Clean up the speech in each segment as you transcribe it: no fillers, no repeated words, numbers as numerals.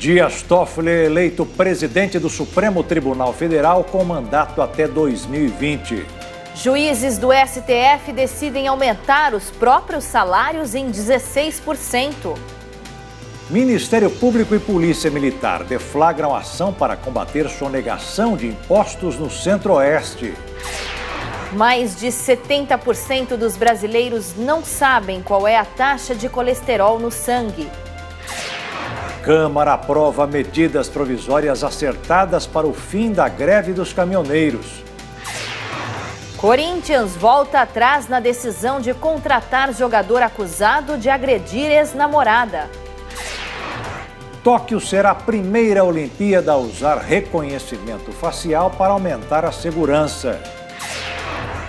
Dias Toffoli é eleito presidente do Supremo Tribunal Federal com mandato até 2020. Juízes do STF decidem aumentar os próprios salários em 16%. Ministério Público e Polícia Militar deflagram ação para combater sonegação de impostos no Centro-Oeste. Mais de 70% dos brasileiros não sabem qual é a taxa de colesterol no sangue. Câmara aprova medidas provisórias acertadas para o fim da greve dos caminhoneiros. Corinthians volta atrás na decisão de contratar jogador acusado de agredir ex-namorada. Tóquio será a primeira Olimpíada a usar reconhecimento facial para aumentar a segurança.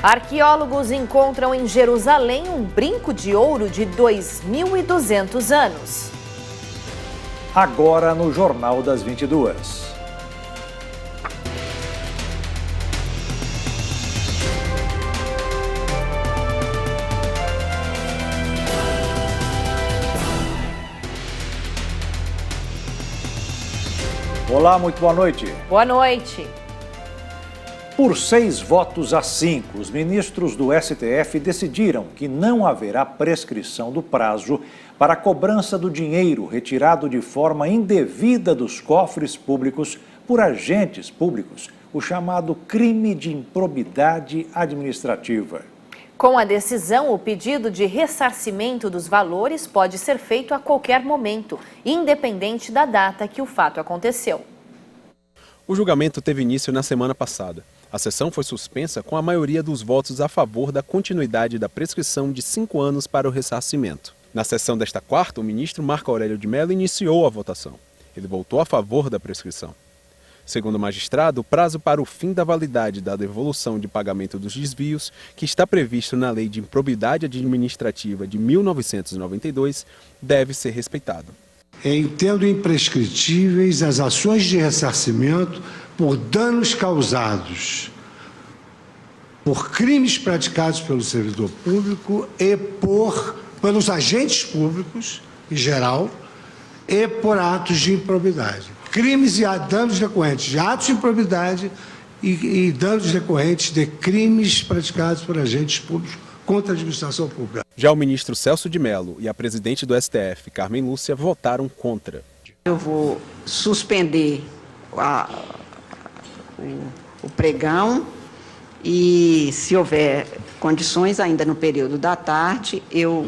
Arqueólogos encontram em Jerusalém um brinco de ouro de 2.200 anos. Agora no Jornal das 22. Olá, muito boa noite. Boa noite. Por 6 votos a 5, os ministros do STF decidiram que não haverá prescrição do prazo para a cobrança do dinheiro retirado de forma indevida dos cofres públicos por agentes públicos, o chamado crime de improbidade administrativa. Com a decisão, o pedido de ressarcimento dos valores pode ser feito a qualquer momento, independente da data que o fato aconteceu. O julgamento teve início na semana passada. A sessão foi suspensa com a maioria dos votos a favor da continuidade da prescrição de 5 anos para o ressarcimento. Na sessão desta quarta, o ministro Marco Aurélio de Mello iniciou a votação. Ele votou a favor da prescrição. Segundo o magistrado, o prazo para o fim da validade da devolução de pagamento dos desvios, que está previsto na Lei de Improbidade Administrativa de 1992, deve ser respeitado. Entendo imprescritíveis as ações de ressarcimento por danos causados por crimes praticados pelo servidor público e pelos agentes públicos, em geral, e por atos de improbidade. Crimes e danos decorrentes de atos de improbidade e danos decorrentes de crimes praticados por agentes públicos contra a administração pública. Já o ministro Celso de Mello e a presidente do STF, Carmen Lúcia, votaram contra. Eu vou suspender o pregão e, se houver condições, ainda no período da tarde, eu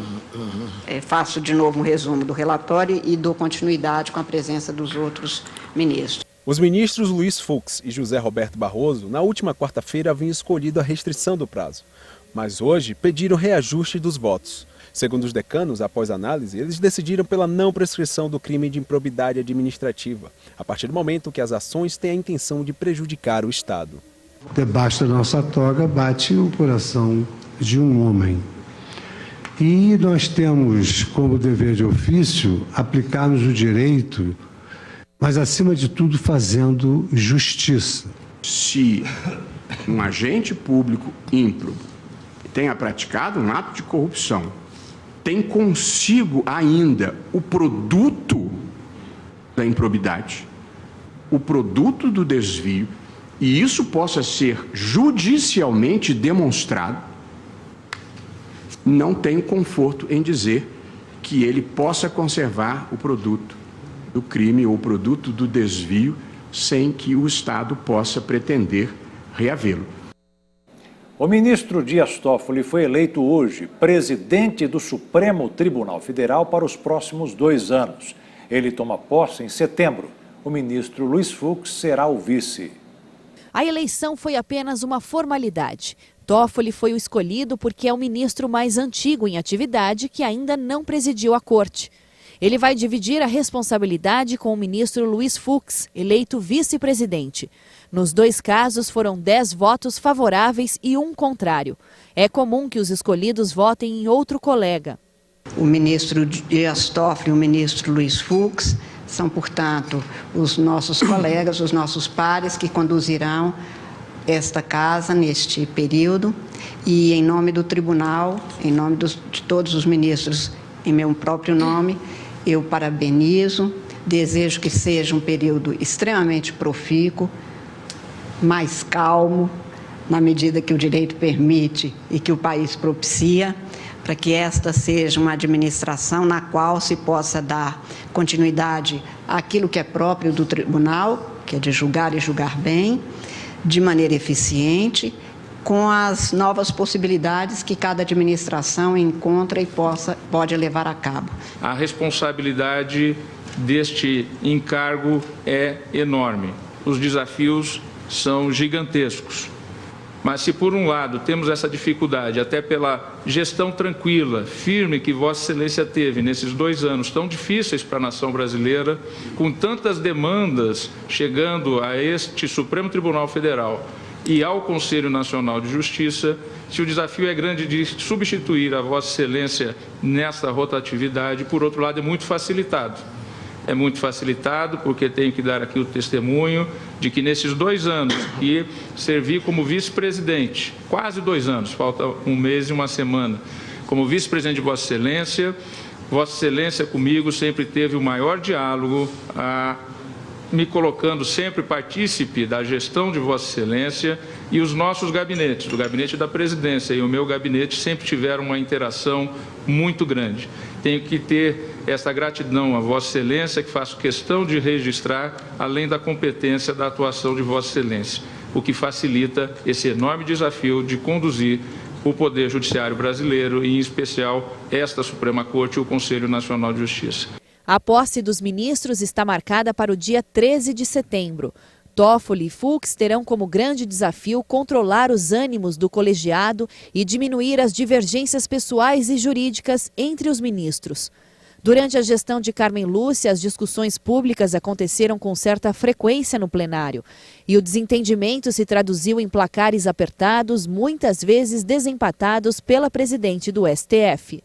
faço de novo um resumo do relatório e dou continuidade com a presença dos outros ministros. Os ministros Luiz Fux e José Roberto Barroso, na última quarta-feira, haviam escolhido a restrição do prazo, mas hoje pediram reajuste dos votos. Segundo os decanos, após análise, eles decidiram pela não prescrição do crime de improbidade administrativa, a partir do momento que as ações têm a intenção de prejudicar o Estado. Debaixo da nossa toga bate o coração de um homem. E nós temos como dever de ofício aplicarmos o direito, mas acima de tudo fazendo justiça. Se um agente público ímprobo tenha praticado um ato de corrupção, tem consigo ainda o produto da improbidade, o produto do desvio, e isso possa ser judicialmente demonstrado, não tenho conforto em dizer que ele possa conservar o produto do crime ou o produto do desvio sem que o Estado possa pretender reavê-lo. O ministro Dias Toffoli foi eleito hoje presidente do Supremo Tribunal Federal para os próximos 2 anos. Ele toma posse em setembro. O ministro Luiz Fux será o vice. A eleição foi apenas uma formalidade. Toffoli foi o escolhido porque é o ministro mais antigo em atividade que ainda não presidiu a corte. Ele vai dividir a responsabilidade com o ministro Luiz Fux, eleito vice-presidente. Nos 2 casos foram 10 votos favoráveis e 1 contrário. É comum que os escolhidos votem em outro colega. O ministro Dias Toffoli e o ministro Luiz Fux são, portanto, os nossos colegas, os nossos pares que conduzirão esta casa neste período. E, em nome do tribunal, em nome de todos os ministros, em meu próprio nome, eu parabenizo Desejo que seja um período extremamente profícuo, mais calmo, na medida que o direito permite e que o país propicia, para que esta seja uma administração na qual se possa dar continuidade àquilo que é próprio do tribunal, que é de julgar e julgar bem, de maneira eficiente, com as novas possibilidades que cada administração encontra e pode levar a cabo. A responsabilidade deste encargo é enorme. Os desafios são gigantescos. Mas se por um lado temos essa dificuldade, até pela gestão tranquila, firme que Vossa Excelência teve nesses 2 anos tão difíceis para a nação brasileira, com tantas demandas chegando a este Supremo Tribunal Federal e ao Conselho Nacional de Justiça, se o desafio é grande de substituir a Vossa Excelência nessa rotatividade, por outro lado é muito facilitado. É muito facilitado porque tenho que dar aqui o testemunho de que nesses 2 anos que servi como vice-presidente, quase 2 anos, falta 1 mês e 1 semana, como vice-presidente de Vossa Excelência comigo sempre teve o maior diálogo, me colocando sempre partícipe da gestão de Vossa Excelência, e os nossos gabinetes, o gabinete da presidência e o meu gabinete, sempre tiveram uma interação muito grande. Tenho que ter essa gratidão a Vossa Excelência, que faço questão de registrar, além da competência da atuação de Vossa Excelência, o que facilita esse enorme desafio de conduzir o Poder Judiciário brasileiro, e em especial esta Suprema Corte e o Conselho Nacional de Justiça. A posse dos ministros está marcada para o dia 13 de setembro. Toffoli e Fux terão como grande desafio controlar os ânimos do colegiado e diminuir as divergências pessoais e jurídicas entre os ministros. Durante a gestão de Carmen Lúcia, as discussões públicas aconteceram com certa frequência no plenário. E o desentendimento se traduziu em placares apertados, muitas vezes desempatados pela presidente do STF.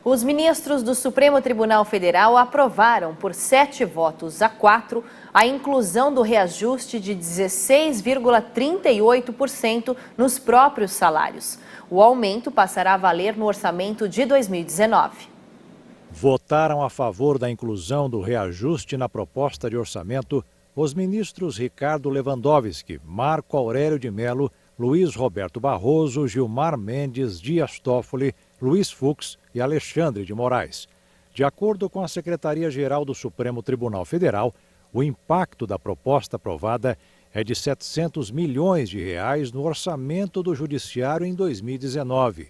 Os ministros do Supremo Tribunal Federal aprovaram por 7 votos a 4 a inclusão do reajuste de 16,38% nos próprios salários. O aumento passará a valer no orçamento de 2019. Votaram a favor da inclusão do reajuste na proposta de orçamento os ministros Ricardo Lewandowski, Marco Aurélio de Mello, Luiz Roberto Barroso, Gilmar Mendes, Dias Toffoli, Luiz Fux e Alexandre de Moraes. De acordo com a Secretaria-Geral do Supremo Tribunal Federal, o impacto da proposta aprovada é de R$ 700 milhões no orçamento do Judiciário em 2019.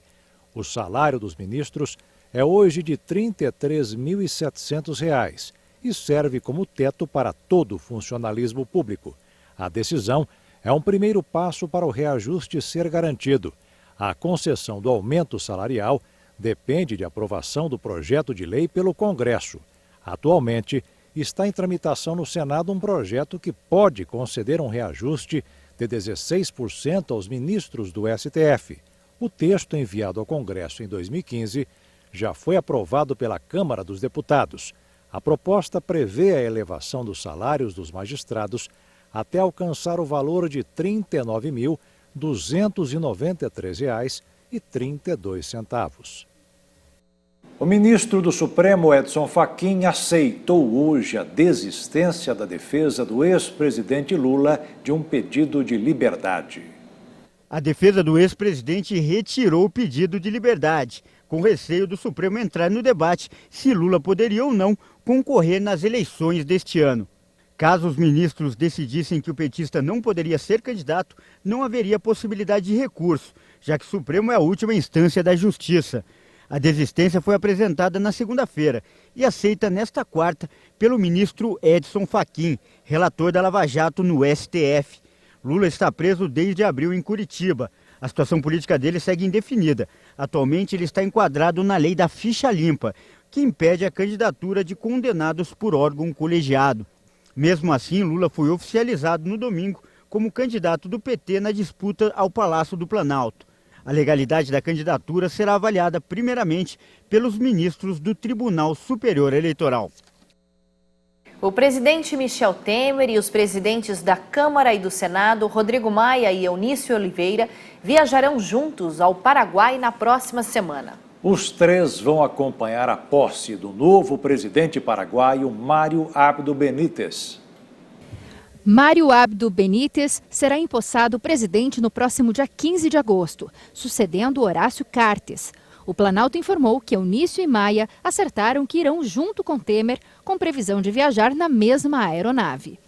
O salário dos ministros é hoje de R$ 33.700 e serve como teto para todo o funcionalismo público. A decisão é um primeiro passo para o reajuste ser garantido. A concessão do aumento salarial depende de aprovação do projeto de lei pelo Congresso. Atualmente, está em tramitação no Senado um projeto que pode conceder um reajuste de 16% aos ministros do STF. O texto enviado ao Congresso em 2015 já foi aprovado pela Câmara dos Deputados. A proposta prevê a elevação dos salários dos magistrados até alcançar o valor de R$ 39.293,32. O ministro do Supremo, Edson Fachin, aceitou hoje a desistência da defesa do ex-presidente Lula de um pedido de liberdade. A defesa do ex-presidente retirou o pedido de liberdade, com receio do Supremo entrar no debate se Lula poderia ou não concorrer nas eleições deste ano. Caso os ministros decidissem que o petista não poderia ser candidato, não haveria possibilidade de recurso, já que o Supremo é a última instância da Justiça. A desistência foi apresentada na segunda-feira e aceita nesta quarta pelo ministro Edson Fachin, relator da Lava Jato no STF. Lula está preso desde abril em Curitiba. A situação política dele segue indefinida. Atualmente ele está enquadrado na lei da ficha limpa, que impede a candidatura de condenados por órgão colegiado. Mesmo assim, Lula foi oficializado no domingo como candidato do PT na disputa ao Palácio do Planalto. A legalidade da candidatura será avaliada primeiramente pelos ministros do Tribunal Superior Eleitoral. O presidente Michel Temer e os presidentes da Câmara e do Senado, Rodrigo Maia e Eunício Oliveira, viajarão juntos ao Paraguai na próxima semana. Os três vão acompanhar a posse do novo presidente paraguaio, Mário Abdo Benítez. Mário Abdo Benítez será empossado presidente no próximo dia 15 de agosto, sucedendo Horácio Cartes. O Planalto informou que Eunício e Maia acertaram que irão junto com Temer, com previsão de viajar na mesma aeronave.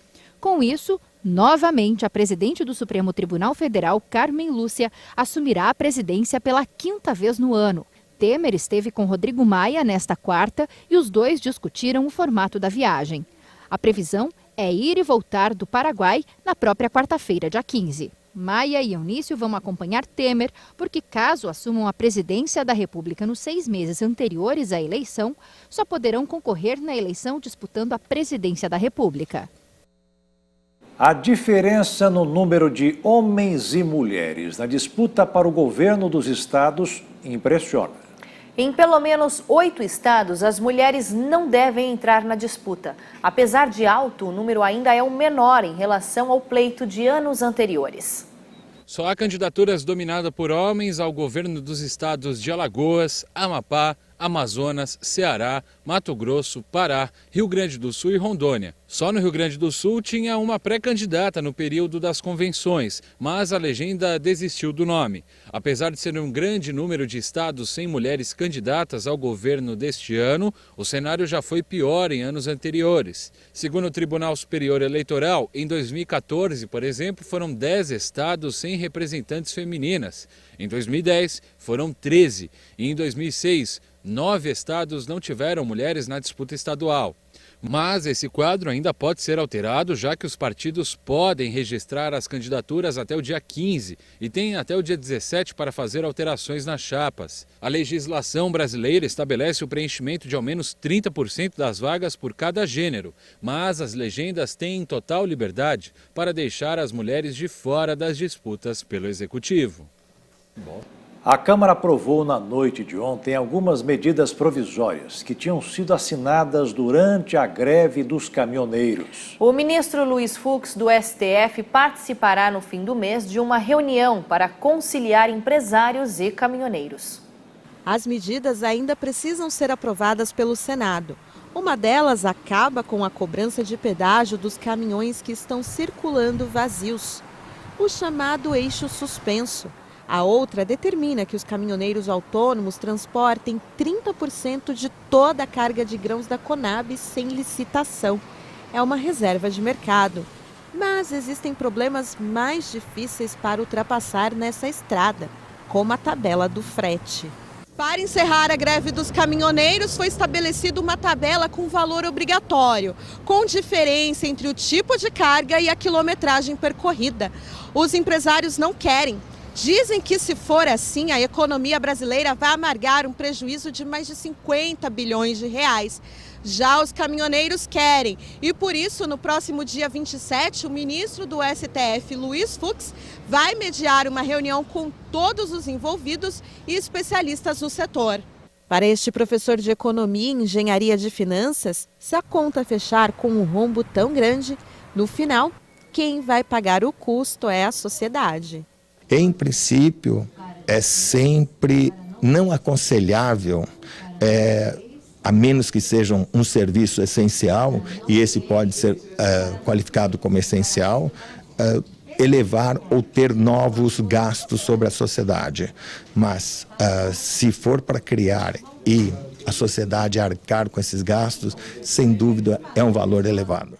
Com isso, novamente, a presidente do Supremo Tribunal Federal, Carmen Lúcia, assumirá a presidência pela 5ª vez no ano. Temer esteve com Rodrigo Maia nesta quarta e os dois discutiram o formato da viagem. A previsão é ir e voltar do Paraguai na própria quarta-feira, dia 15. Maia e Eunício vão acompanhar Temer, porque caso assumam a presidência da República nos 6 meses anteriores à eleição, só poderão concorrer na eleição disputando a presidência da República. A diferença no número de homens e mulheres na disputa para o governo dos estados impressiona. Em pelo menos 8 estados, as mulheres não devem entrar na disputa. Apesar de alto, o número ainda é o menor em relação ao pleito de anos anteriores. Só há candidaturas dominadas por homens ao governo dos estados de Alagoas, Amapá, Amazonas, Ceará, Mato Grosso, Pará, Rio Grande do Sul e Rondônia. Só no Rio Grande do Sul tinha uma pré-candidata no período das convenções, mas a legenda desistiu do nome. Apesar de ser um grande número de estados sem mulheres candidatas ao governo deste ano, o cenário já foi pior em anos anteriores. Segundo o Tribunal Superior Eleitoral, em 2014, por exemplo, foram 10 estados sem representantes femininas. Em 2010, foram 13 e em 2006, 9 estados não tiveram mulheres na disputa estadual. Mas esse quadro ainda pode ser alterado, já que os partidos podem registrar as candidaturas até o dia 15 e têm até o dia 17 para fazer alterações nas chapas. A legislação brasileira estabelece o preenchimento de ao menos 30% das vagas por cada gênero, mas as legendas têm total liberdade para deixar as mulheres de fora das disputas pelo Executivo. A Câmara aprovou na noite de ontem algumas medidas provisórias que tinham sido assinadas durante a greve dos caminhoneiros. O ministro Luiz Fux, do STF, participará no fim do mês de uma reunião para conciliar empresários e caminhoneiros. As medidas ainda precisam ser aprovadas pelo Senado. Uma delas acaba com a cobrança de pedágio dos caminhões que estão circulando vazios, o chamado eixo suspenso. A outra determina que os caminhoneiros autônomos transportem 30% de toda a carga de grãos da Conab sem licitação. É uma reserva de mercado. Mas existem problemas mais difíceis para ultrapassar nessa estrada, como a tabela do frete. Para encerrar a greve dos caminhoneiros, foi estabelecida uma tabela com valor obrigatório, com diferença entre o tipo de carga e a quilometragem percorrida. Os empresários não querem. Dizem que, se for assim, a economia brasileira vai amargar um prejuízo de mais de 50 bilhões de reais. Já os caminhoneiros querem e, por isso, no próximo dia 27, o ministro do STF, Luiz Fux, vai mediar uma reunião com todos os envolvidos e especialistas no setor. Para este professor de Economia e Engenharia de Finanças, se a conta fechar com um rombo tão grande, no final, quem vai pagar o custo é a sociedade. Em princípio, é sempre não aconselhável, a menos que seja um serviço essencial, e esse pode ser qualificado como essencial, elevar ou ter novos gastos sobre a sociedade. Mas, se for para criar e a sociedade arcar com esses gastos, sem dúvida é um valor elevado.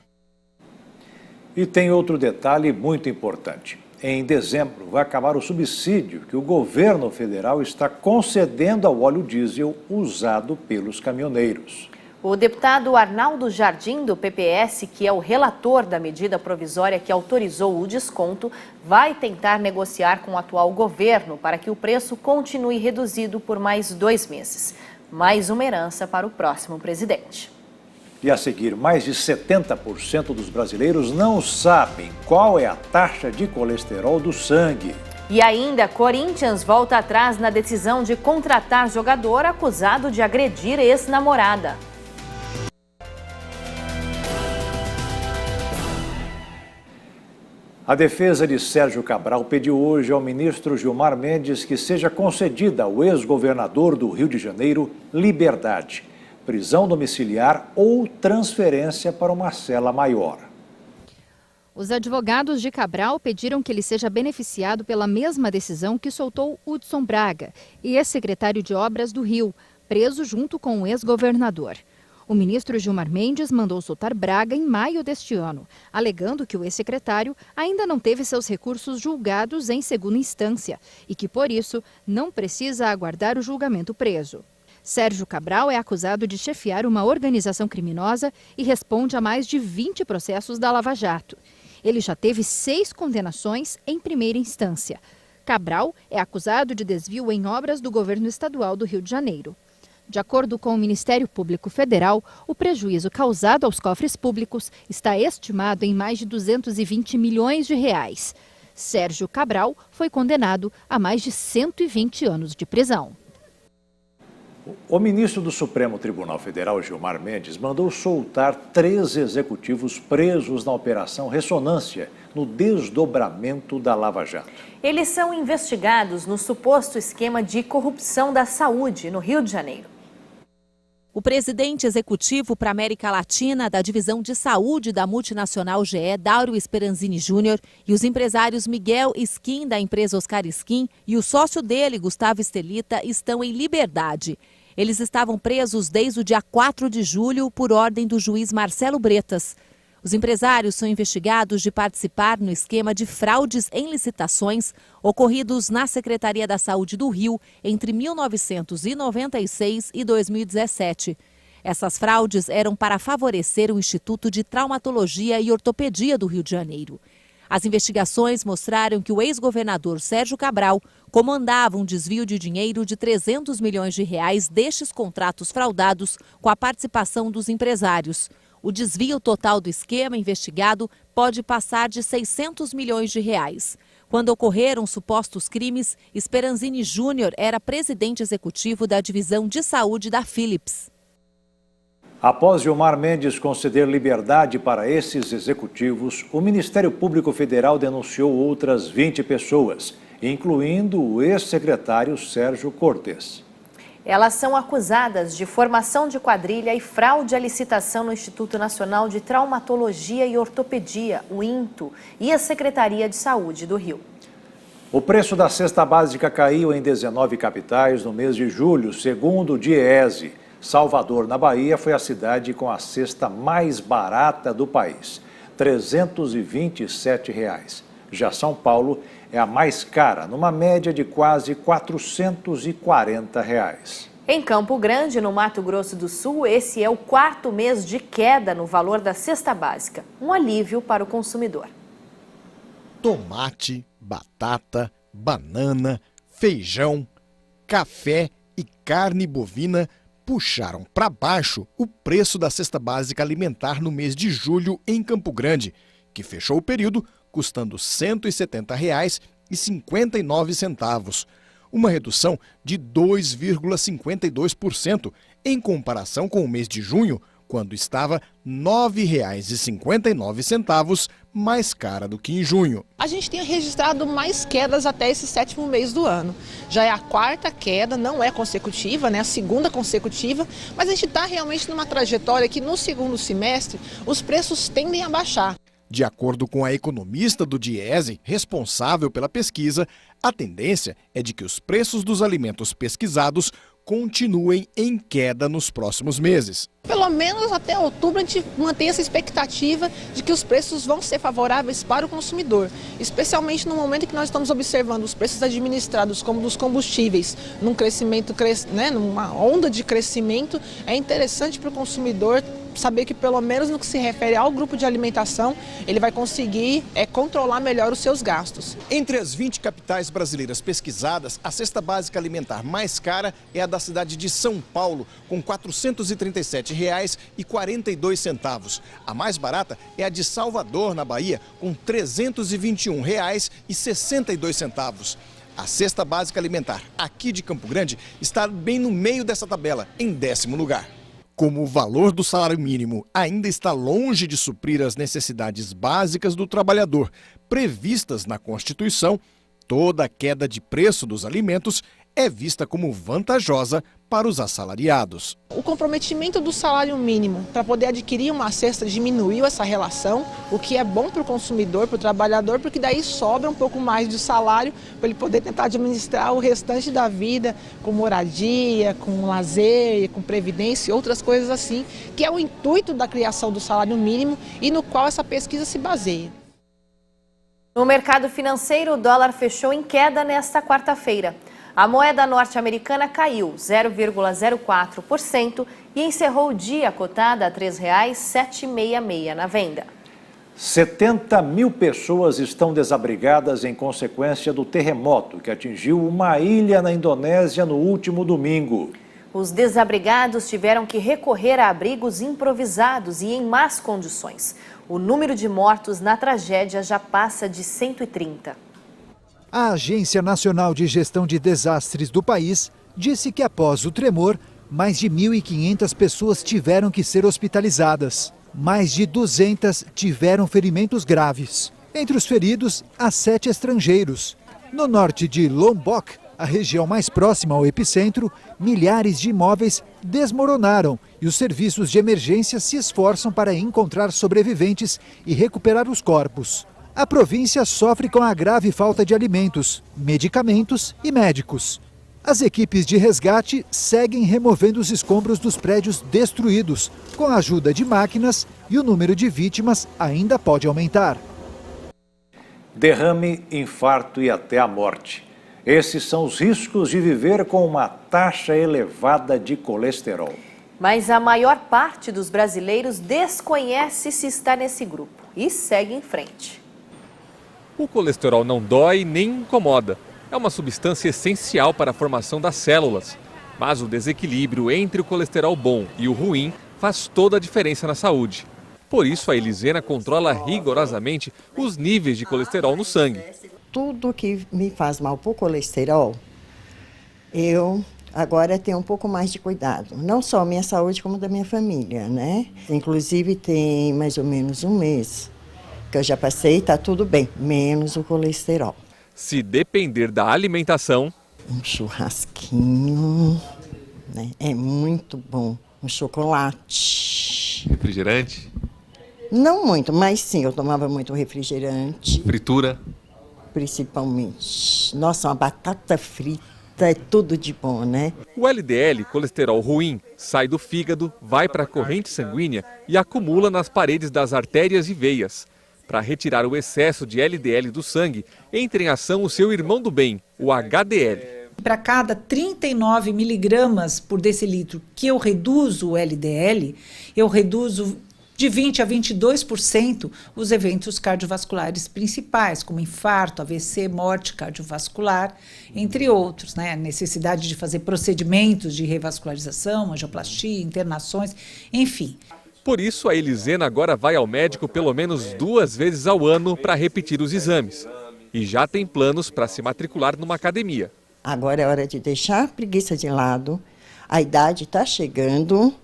E tem outro detalhe muito importante. Em dezembro, vai acabar o subsídio que o governo federal está concedendo ao óleo diesel usado pelos caminhoneiros. O deputado Arnaldo Jardim, do PPS, que é o relator da medida provisória que autorizou o desconto, vai tentar negociar com o atual governo para que o preço continue reduzido por mais 2 meses. Mais uma herança para o próximo presidente. E a seguir, mais de 70% dos brasileiros não sabem qual é a taxa de colesterol do sangue. E ainda, Corinthians volta atrás na decisão de contratar jogador acusado de agredir ex-namorada. A defesa de Sérgio Cabral pediu hoje ao ministro Gilmar Mendes que seja concedida ao ex-governador do Rio de Janeiro liberdade, prisão domiciliar ou transferência para uma cela maior. Os advogados de Cabral pediram que ele seja beneficiado pela mesma decisão que soltou Hudson Braga, ex-secretário de Obras do Rio, preso junto com o ex-governador. O ministro Gilmar Mendes mandou soltar Braga em maio deste ano, alegando que o ex-secretário ainda não teve seus recursos julgados em segunda instância e que, por isso, não precisa aguardar o julgamento preso. Sérgio Cabral é acusado de chefiar uma organização criminosa e responde a mais de 20 processos da Lava Jato. Ele já teve 6 condenações em primeira instância. Cabral é acusado de desvio em obras do governo estadual do Rio de Janeiro. De acordo com o Ministério Público Federal, o prejuízo causado aos cofres públicos está estimado em mais de 220 milhões de reais. Sérgio Cabral foi condenado a mais de 120 anos de prisão. O ministro do Supremo Tribunal Federal, Gilmar Mendes, mandou soltar 3 executivos presos na Operação Ressonância, no desdobramento da Lava Jato. Eles são investigados no suposto esquema de corrupção da saúde no Rio de Janeiro. O presidente executivo para a América Latina da Divisão de Saúde da multinacional GE, Dauro Speranzini Júnior, e os empresários Miguel Skin, da empresa Oscar Skin, e o sócio dele, Gustavo Estelita, estão em liberdade. Eles estavam presos desde o dia 4 de julho por ordem do juiz Marcelo Bretas. Os empresários são investigados de participar no esquema de fraudes em licitações ocorridos na Secretaria da Saúde do Rio entre 1996 e 2017. Essas fraudes eram para favorecer o Instituto de Traumatologia e Ortopedia do Rio de Janeiro. As investigações mostraram que o ex-governador Sérgio Cabral comandava um desvio de dinheiro de 300 milhões de reais destes contratos fraudados com a participação dos empresários. O desvio total do esquema investigado pode passar de 600 milhões de reais. Quando ocorreram supostos crimes, Speranzini Júnior era presidente executivo da Divisão de Saúde da Philips. Após Gilmar Mendes conceder liberdade para esses executivos, o Ministério Público Federal denunciou outras 20 pessoas, incluindo o ex-secretário Sérgio Cortes. Elas são acusadas de formação de quadrilha e fraude à licitação no Instituto Nacional de Traumatologia e Ortopedia, o INTO, e a Secretaria de Saúde do Rio. O preço da cesta básica caiu em 19 capitais no mês de julho, segundo o DIEESE. Salvador, na Bahia, foi a cidade com a cesta mais barata do país, R$ 327. Já São Paulo é a mais cara, numa média de quase R$ 440. Em Campo Grande, no Mato Grosso do Sul, esse é o 4º mês de queda no valor da cesta básica, um alívio para o consumidor. Tomate, batata, banana, feijão, café e carne bovina puxaram para baixo o preço da cesta básica alimentar no mês de julho em Campo Grande, que fechou o período custando R$ 170,59, uma redução de 2,52% em comparação com o mês de junho, quando estava R$ 9,59 mais cara do que em junho. A gente tem registrado mais quedas até esse 7º mês do ano. Já é a 4ª queda, não é consecutiva, né? A 2ª consecutiva, mas a gente está realmente numa trajetória que no 2º semestre os preços tendem a baixar. De acordo com a economista do DIEESE, responsável pela pesquisa, a tendência é de que os preços dos alimentos pesquisados continuem em queda nos próximos meses. Pelo menos até outubro a gente mantém essa expectativa de que os preços vão ser favoráveis para o consumidor, especialmente no momento em que nós estamos observando os preços administrados como dos combustíveis num crescimento, numa onda de crescimento. É interessante para o consumidor saber que pelo menos no que se refere ao grupo de alimentação, ele vai conseguir controlar melhor os seus gastos. Entre as 20 capitais brasileiras pesquisadas, a cesta básica alimentar mais cara é a da cidade de São Paulo, com R$ 437,42. A mais barata é a de Salvador, na Bahia, com R$ 321,62. A cesta básica alimentar aqui de Campo Grande está bem no meio dessa tabela, em 10º lugar. como o valor do salário mínimo ainda está longe de suprir as necessidades básicas do trabalhador previstas na Constituição, toda a queda de preço dos alimentos é vista como vantajosa para os assalariados. O comprometimento do salário mínimo para poder adquirir uma cesta diminuiu essa relação, o que é bom para o consumidor, para o trabalhador, porque daí sobra um pouco mais de salário para ele poder tentar administrar o restante da vida com moradia, com lazer, com previdência e outras coisas assim, que é o intuito da criação do salário mínimo e no qual essa pesquisa se baseia. No mercado financeiro, o dólar fechou em queda nesta quarta-feira. A moeda norte-americana caiu 0,04% e encerrou o dia cotada a R$ 3,766 na venda. 70 mil pessoas estão desabrigadas em consequência do terremoto que atingiu uma ilha na Indonésia no último domingo. Os desabrigados tiveram que recorrer a abrigos improvisados e em más condições. O número de mortos na tragédia já passa de 130. A Agência Nacional de Gestão de Desastres do país disse que após o tremor, mais de 1.500 pessoas tiveram que ser hospitalizadas. Mais de 200 tiveram ferimentos graves. Entre os feridos, há 7 estrangeiros. No norte de Lombok, a região mais próxima ao epicentro, milhares de imóveis desmoronaram e os serviços de emergência se esforçam para encontrar sobreviventes e recuperar os corpos. A província sofre com a grave falta de alimentos, medicamentos e médicos. As equipes de resgate seguem removendo os escombros dos prédios destruídos, com a ajuda de máquinas, e o número de vítimas ainda pode aumentar. Derrame, infarto e até a morte. Esses são os riscos de viver com uma taxa elevada de colesterol. Mas a maior parte dos brasileiros desconhece se está nesse grupo e segue em frente. O colesterol não dói nem incomoda. É uma substância essencial para a formação das células. Mas o desequilíbrio entre o colesterol bom e o ruim faz toda a diferença na saúde. Por isso, a Elisena controla rigorosamente os níveis de colesterol no sangue. Tudo que me faz mal para o colesterol, eu agora tenho um pouco mais de cuidado. Não só a minha saúde, como da minha família, né? Inclusive, tem mais ou menos um mês que eu já passei, está tudo bem, menos o colesterol. Se depender da alimentação... Um churrasquinho, né? É muito bom. Um chocolate. Refrigerante? Não muito, mas sim, eu tomava muito refrigerante. Fritura? Principalmente. Nossa, uma batata frita é tudo de bom, né? O LDL, colesterol ruim, sai do fígado, vai para a corrente sanguínea e acumula nas paredes das artérias e veias. Para retirar o excesso de LDL do sangue, entra em ação o seu irmão do bem, o HDL. Para cada 39 miligramas por decilitro que eu reduzo o LDL, eu reduzo de 20% a 22% os eventos cardiovasculares principais, como infarto, AVC, morte cardiovascular, entre outros, né? A necessidade de fazer procedimentos de revascularização, angioplastia, internações, enfim. Por isso, a Elisena agora vai ao médico pelo menos 2 vezes ao ano para repetir os exames. E já tem planos para se matricular numa academia. Agora é hora de deixar a preguiça de lado. A idade está chegando,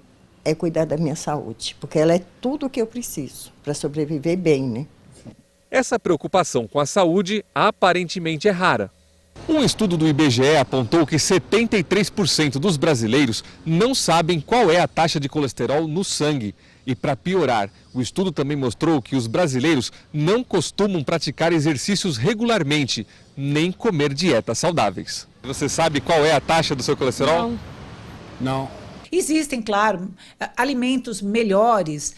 é cuidar da minha saúde, porque ela é tudo o que eu preciso para sobreviver bem, né? Essa preocupação com a saúde aparentemente é rara. Um estudo do IBGE apontou que 73% dos brasileiros não sabem qual é a taxa de colesterol no sangue. E para piorar, o estudo também mostrou que os brasileiros não costumam praticar exercícios regularmente, nem comer dietas saudáveis. Você sabe qual é a taxa do seu colesterol? Não. Existem, claro, alimentos melhores,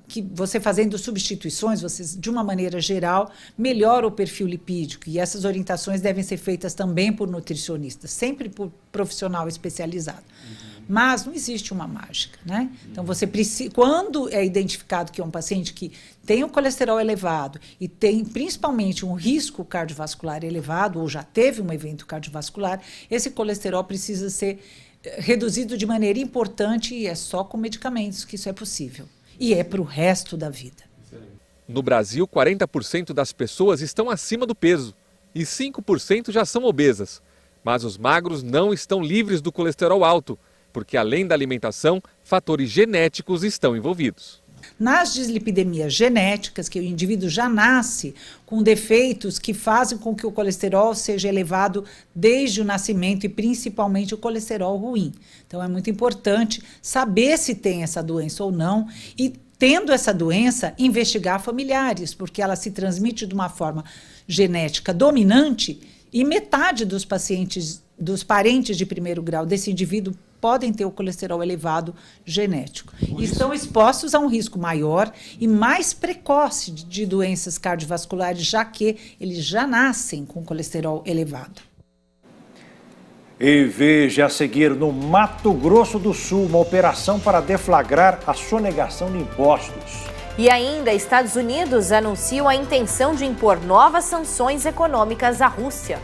que você fazendo substituições, você, de uma maneira geral, melhora o perfil lipídico. E essas orientações devem ser feitas também por nutricionistas, sempre por profissional especializado. Mas não existe uma mágica, né? Então, você precisa, quando é identificado que é um paciente que tem o colesterol elevado e tem principalmente um risco cardiovascular elevado, ou já teve um evento cardiovascular, esse colesterol precisa ser reduzido de maneira importante, e é só com medicamentos que isso é possível. E é para o resto da vida. No Brasil, 40% das pessoas estão acima do peso e 5% já são obesas. Mas os magros não estão livres do colesterol alto. porque além da alimentação, fatores genéticos estão envolvidos. Nas dislipidemias genéticas, que o indivíduo já nasce com defeitos que fazem com que o colesterol seja elevado desde o nascimento e principalmente o colesterol ruim. Então é muito importante saber se tem essa doença ou não e, tendo essa doença, investigar familiares, porque ela se transmite de uma forma genética dominante e metade dos parentes de primeiro grau desse indivíduo podem ter o colesterol elevado genético. E estão expostos a um risco maior e mais precoce de doenças cardiovasculares, já que eles já nascem com colesterol elevado. E veja a seguir, no Mato Grosso do Sul, uma operação para deflagrar a sonegação de impostos. E ainda, Estados Unidos anunciam a intenção de impor novas sanções econômicas à Rússia.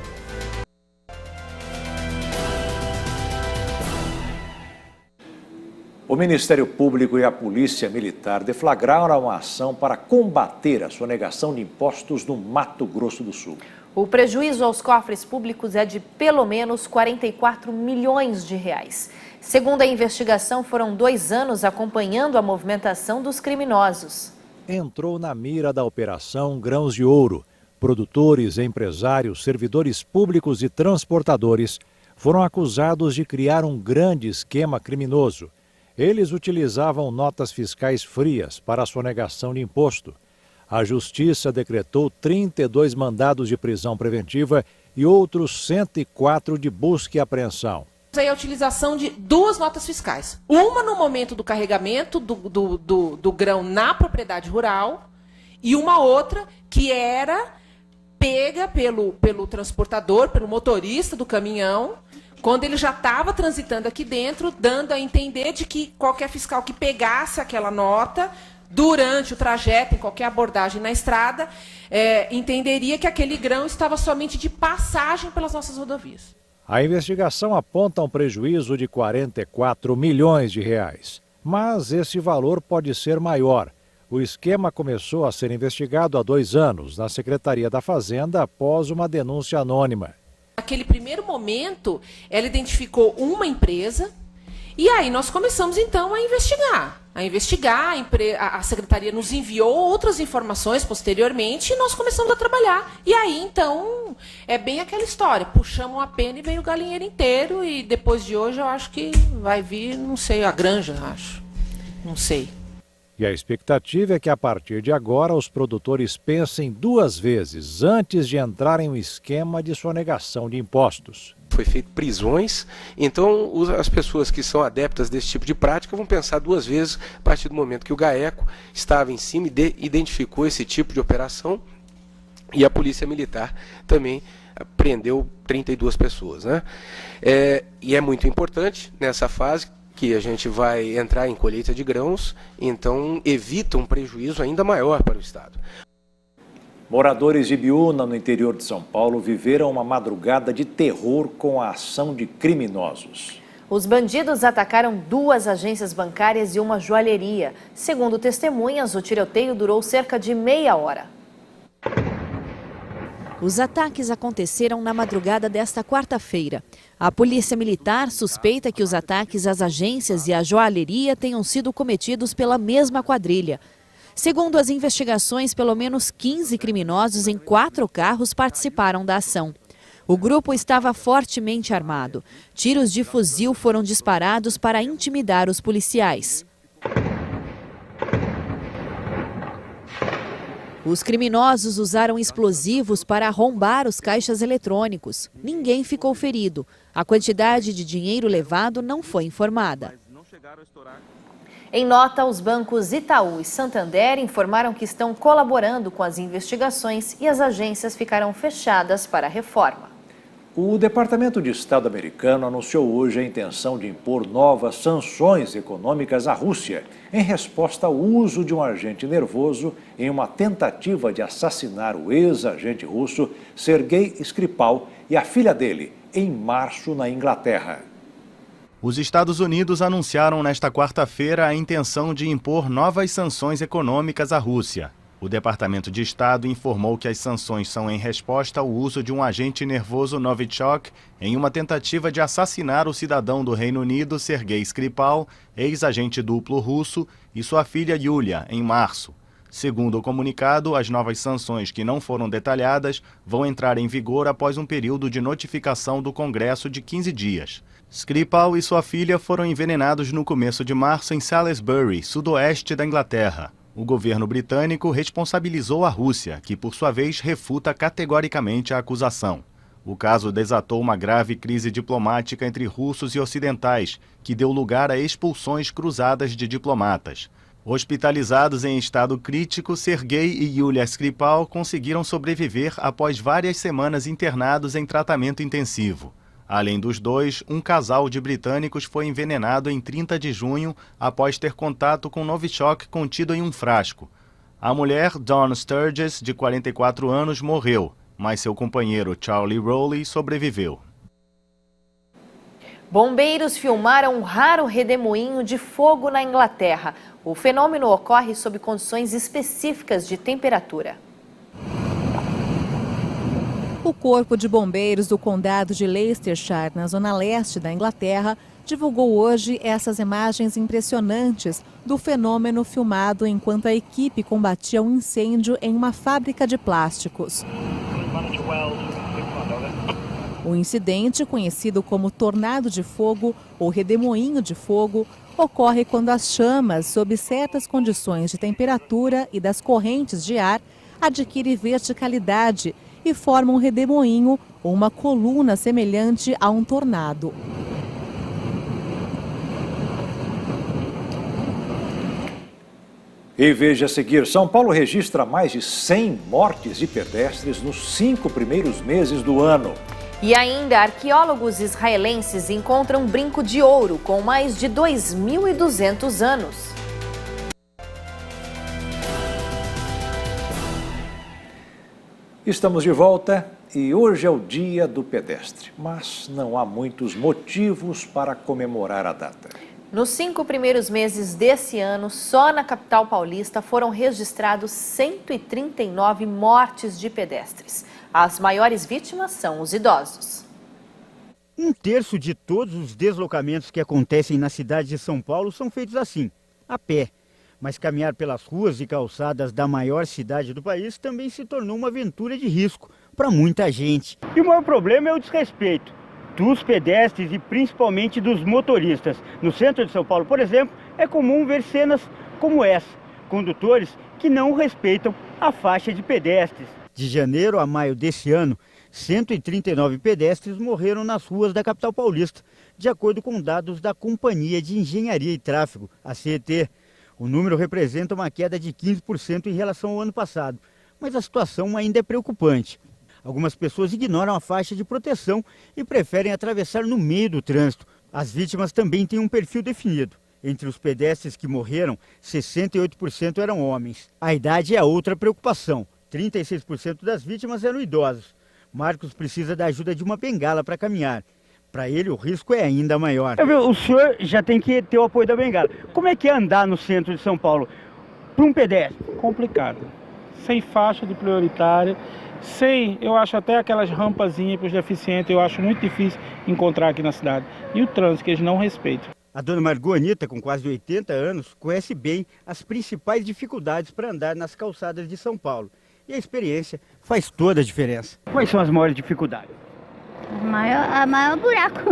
O Ministério Público e a Polícia Militar deflagraram uma ação para combater a sonegação de impostos no Mato Grosso do Sul. O prejuízo aos cofres públicos é de pelo menos 44 milhões de reais. Segundo a investigação, foram 2 anos acompanhando a movimentação dos criminosos. Entrou na mira da Operação Grãos de Ouro. Produtores, empresários, servidores públicos e transportadores foram acusados de criar um grande esquema criminoso. Eles utilizavam notas fiscais frias para a sonegação de imposto. A Justiça decretou 32 mandados de prisão preventiva e outros 104 de busca e apreensão. Aí a utilização de 2 notas fiscais. Uma no momento do carregamento do grão na propriedade rural e uma outra que era pega pelo transportador, pelo motorista do caminhão, quando ele já estava transitando aqui dentro, dando a entender de que qualquer fiscal que pegasse aquela nota durante o trajeto, em qualquer abordagem na estrada, entenderia que aquele grão estava somente de passagem pelas nossas rodovias. A investigação aponta um prejuízo de 44 milhões de reais. Mas esse valor pode ser maior. O esquema começou a ser investigado há 2 anos na Secretaria da Fazenda após uma denúncia anônima. Naquele primeiro momento, ela identificou uma empresa e aí nós começamos então a investigar. A Secretaria nos enviou outras informações posteriormente e nós começamos a trabalhar. E aí então é bem aquela história, puxamos a pena e veio o galinheiro inteiro e depois de hoje eu acho que vai vir, não sei, a granja, acho. Não sei. E a expectativa é que a partir de agora os produtores pensem 2 vezes antes de entrar em um esquema de sonegação de impostos. Foi feito prisões, então as pessoas que são adeptas desse tipo de prática vão pensar 2 vezes a partir do momento que o GAECO estava em cima e identificou esse tipo de operação e a Polícia Militar também prendeu 32 pessoas, né? E é muito importante nessa fase que a gente vai entrar em colheita de grãos, então evita um prejuízo ainda maior para o Estado. Moradores de Ibiúna, no interior de São Paulo, viveram uma madrugada de terror com a ação de criminosos. Os bandidos atacaram 2 agências bancárias e uma joalheria. Segundo testemunhas, o tiroteio durou cerca de meia hora. Os ataques aconteceram na madrugada desta quarta-feira. A Polícia Militar suspeita que os ataques às agências e à joalheria tenham sido cometidos pela mesma quadrilha. Segundo as investigações, pelo menos 15 criminosos em 4 carros participaram da ação. O grupo estava fortemente armado. Tiros de fuzil foram disparados para intimidar os policiais. Os criminosos usaram explosivos para arrombar os caixas eletrônicos. Ninguém ficou ferido. A quantidade de dinheiro levado não foi informada. Em nota, os bancos Itaú e Santander informaram que estão colaborando com as investigações e as agências ficarão fechadas para a reforma. O Departamento de Estado americano anunciou hoje a intenção de impor novas sanções econômicas à Rússia, em resposta ao uso de um agente nervoso em uma tentativa de assassinar o ex-agente russo Sergei Skripal e a filha dele, em março na Inglaterra. Os Estados Unidos anunciaram nesta quarta-feira a intenção de impor novas sanções econômicas à Rússia. O Departamento de Estado informou que as sanções são em resposta ao uso de um agente nervoso Novichok em uma tentativa de assassinar o cidadão do Reino Unido, Sergei Skripal, ex-agente duplo russo, e sua filha Yulia, em março. Segundo o comunicado, as novas sanções, que não foram detalhadas, vão entrar em vigor após um período de notificação do Congresso de 15 dias. Skripal e sua filha foram envenenados no começo de março em Salisbury, sudoeste da Inglaterra. O governo britânico responsabilizou a Rússia, que por sua vez refuta categoricamente a acusação. O caso desatou uma grave crise diplomática entre russos e ocidentais, que deu lugar a expulsões cruzadas de diplomatas. Hospitalizados em estado crítico, Sergei e Yulia Skripal conseguiram sobreviver após várias semanas internados em tratamento intensivo. Além dos dois, um casal de britânicos foi envenenado em 30 de junho após ter contato com Novichok contido em um frasco. A mulher, Dawn Sturges, de 44 anos, morreu, mas seu companheiro Charlie Rowley sobreviveu. Bombeiros filmaram um raro redemoinho de fogo na Inglaterra. O fenômeno ocorre sob condições específicas de temperatura. O Corpo de Bombeiros do Condado de Leicestershire, na zona leste da Inglaterra, divulgou hoje essas imagens impressionantes do fenômeno filmado enquanto a equipe combatia um incêndio em uma fábrica de plásticos. O incidente, conhecido como tornado de fogo ou redemoinho de fogo, ocorre quando as chamas, sob certas condições de temperatura e das correntes de ar, adquirem verticalidade e formam um redemoinho ou uma coluna semelhante a um tornado. E veja a seguir, São Paulo registra mais de 100 mortes de pedestres nos 5 primeiros meses do ano. E ainda, arqueólogos israelenses encontram um brinco de ouro com mais de 2.200 anos. Estamos de volta e hoje é o Dia do Pedestre, mas não há muitos motivos para comemorar a data. Nos 5 primeiros meses desse ano, só na capital paulista foram registrados 139 mortes de pedestres. As maiores vítimas são os idosos. 1/3 de todos os deslocamentos que acontecem na cidade de São Paulo são feitos assim, a pé. Mas caminhar pelas ruas e calçadas da maior cidade do país também se tornou uma aventura de risco para muita gente. E o maior problema é o desrespeito dos pedestres e principalmente dos motoristas. No centro de São Paulo, por exemplo, é comum ver cenas como essa. Condutores que não respeitam a faixa de pedestres. De janeiro a maio desse ano, 139 pedestres morreram nas ruas da capital paulista, de acordo com dados da Companhia de Engenharia e Tráfego, a CET. O número representa uma queda de 15% em relação ao ano passado, mas a situação ainda é preocupante. Algumas pessoas ignoram a faixa de proteção e preferem atravessar no meio do trânsito. As vítimas também têm um perfil definido. Entre os pedestres que morreram, 68% eram homens. A idade é a outra preocupação. 36% das vítimas eram idosos. Marcos precisa da ajuda de uma bengala para caminhar. Para ele, o risco é ainda maior. O senhor já tem que ter o apoio da bengala. Como é que é andar no centro de São Paulo para um pedestre? Complicado. Sem faixa de prioritária, eu acho até aquelas rampazinhas para os deficientes, eu acho muito difícil encontrar aqui na cidade. E o trânsito, que eles não respeitam. A dona Margonita, com quase 80 anos, conhece bem as principais dificuldades para andar nas calçadas de São Paulo. E a experiência faz toda a diferença. Quais são as maiores dificuldades? A maior buraco.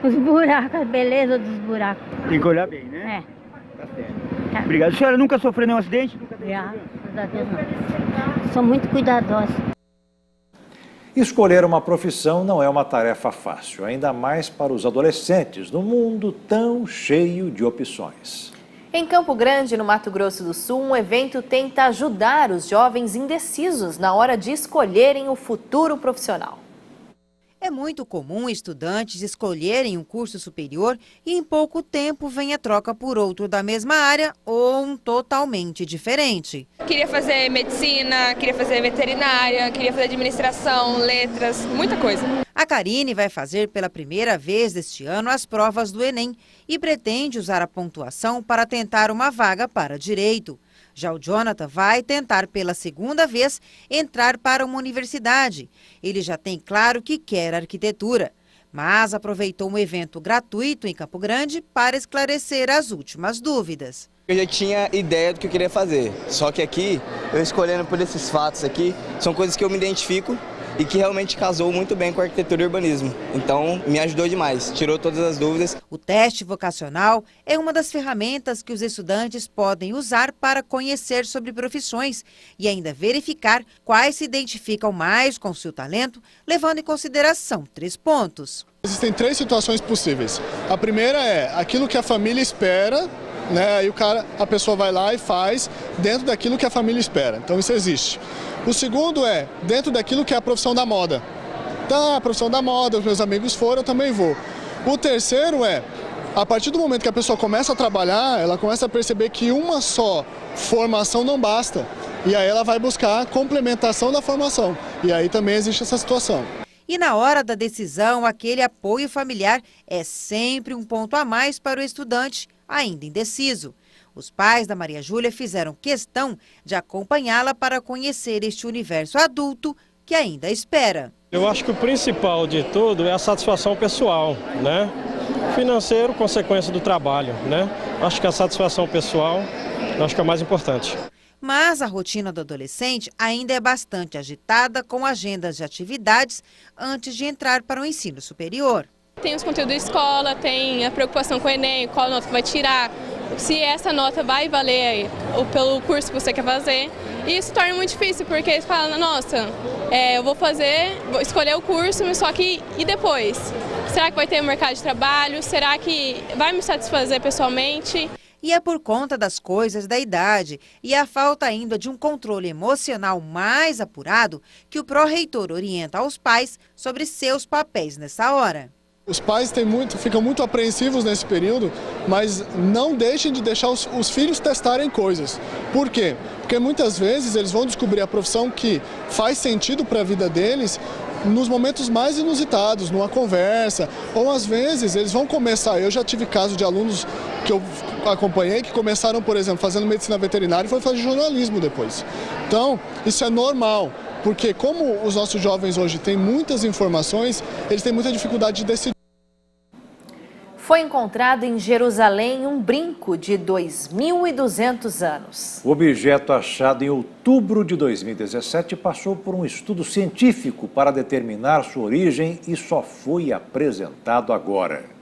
Os buracos, a beleza dos buracos. Tem que olhar bem, né? É. Tá certo. Obrigado. A senhora nunca sofreu nenhum acidente? Já, graças a Deus não. Sou muito cuidadosa. Escolher uma profissão não é uma tarefa fácil, ainda mais para os adolescentes, num mundo tão cheio de opções. Em Campo Grande, no Mato Grosso do Sul, um evento tenta ajudar os jovens indecisos na hora de escolherem o futuro profissional. É muito comum estudantes escolherem um curso superior e em pouco tempo vem a troca por outro da mesma área ou um totalmente diferente. Queria fazer medicina, queria fazer veterinária, queria fazer administração, letras, muita coisa. A Karine vai fazer pela primeira vez deste ano as provas do Enem e pretende usar a pontuação para tentar uma vaga para direito. Já o Jonathan vai tentar pela segunda vez entrar para uma universidade. Ele já tem claro que quer arquitetura, mas aproveitou um evento gratuito em Campo Grande para esclarecer as últimas dúvidas. Eu já tinha ideia do que eu queria fazer, só que aqui, eu escolhendo por esses fatos aqui, são coisas que eu me identifico e que realmente casou muito bem com a arquitetura e urbanismo. Então, me ajudou demais, tirou todas as dúvidas. O teste vocacional é uma das ferramentas que os estudantes podem usar para conhecer sobre profissões e ainda verificar quais se identificam mais com seu talento, levando em consideração 3 pontos. Existem 3 situações possíveis. A primeira é aquilo que a família espera, né? Aí a pessoa vai lá e faz dentro daquilo que a família espera. Então isso existe. O segundo é dentro daquilo que é a profissão da moda. Tá, a profissão da moda, os meus amigos foram, eu também vou. O terceiro é, a partir do momento que a pessoa começa a trabalhar, ela começa a perceber que uma só formação não basta. E aí ela vai buscar a complementação da formação. E aí também existe essa situação. E na hora da decisão, aquele apoio familiar é sempre um ponto a mais para o estudante ainda indeciso. Os pais da Maria Júlia fizeram questão de acompanhá-la para conhecer este universo adulto que ainda espera. Eu acho que o principal de tudo é a satisfação pessoal, né? Financeiro, consequência do trabalho, né? Acho que a satisfação pessoal, acho que é o mais importante. Mas a rotina do adolescente ainda é bastante agitada, com agendas de atividades antes de entrar para o ensino superior. Tem os conteúdos da escola, tem a preocupação com o Enem, qual nota que vai tirar, se essa nota vai valer pelo curso que você quer fazer. E isso torna muito difícil, porque você fala, nossa, eu vou escolher o curso, mas só que e depois? Será que vai ter um mercado de trabalho? Será que vai me satisfazer pessoalmente? E é por conta das coisas da idade e a falta ainda de um controle emocional mais apurado que o pró-reitor orienta aos pais sobre seus papéis nessa hora. Os pais ficam muito apreensivos nesse período, mas não deixem de deixar os filhos testarem coisas. Por quê? Porque muitas vezes eles vão descobrir a profissão que faz sentido para a vida deles nos momentos mais inusitados, numa conversa, ou às vezes eles vão começar, eu já tive casos de alunos que eu acompanhei que começaram, por exemplo, fazendo medicina veterinária e foram fazer jornalismo depois. Então, isso é normal. Porque como os nossos jovens hoje têm muitas informações, eles têm muita dificuldade de decidir. Foi encontrado em Jerusalém um brinco de 2.200 anos. O objeto achado em outubro de 2017 passou por um estudo científico para determinar sua origem e só foi apresentado agora.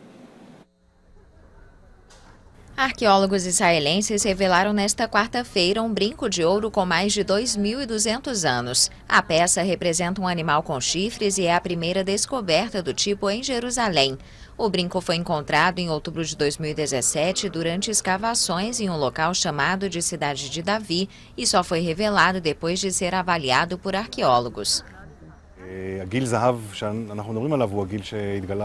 Arqueólogos israelenses revelaram nesta quarta-feira um brinco de ouro com mais de 2.200 anos. A peça representa um animal com chifres e é a primeira descoberta do tipo em Jerusalém. O brinco foi encontrado em outubro de 2017 durante escavações em um local chamado de Cidade de Davi e só foi revelado depois de ser avaliado por arqueólogos.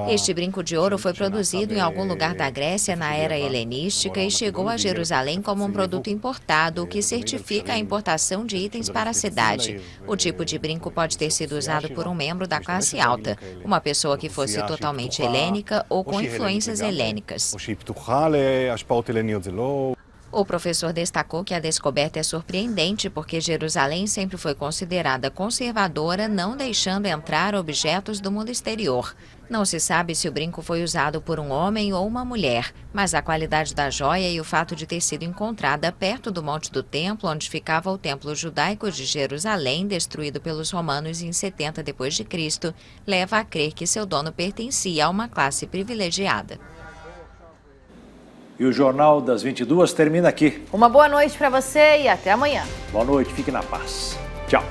Este brinco de ouro foi produzido em algum lugar da Grécia na era helenística e chegou a Jerusalém como um produto importado, o que certifica a importação de itens para a cidade. O tipo de brinco pode ter sido usado por um membro da classe alta, uma pessoa que fosse totalmente helênica ou com influências helênicas. O professor destacou que a descoberta é surpreendente porque Jerusalém sempre foi considerada conservadora, não deixando entrar objetos do mundo exterior. Não se sabe se o brinco foi usado por um homem ou uma mulher, mas a qualidade da joia e o fato de ter sido encontrada perto do Monte do Templo, onde ficava o Templo Judaico de Jerusalém, destruído pelos romanos em 70 d.C., leva a crer que seu dono pertencia a uma classe privilegiada. E o Jornal das 22 termina aqui. Uma boa noite para você e até amanhã. Boa noite, fique na paz. Tchau.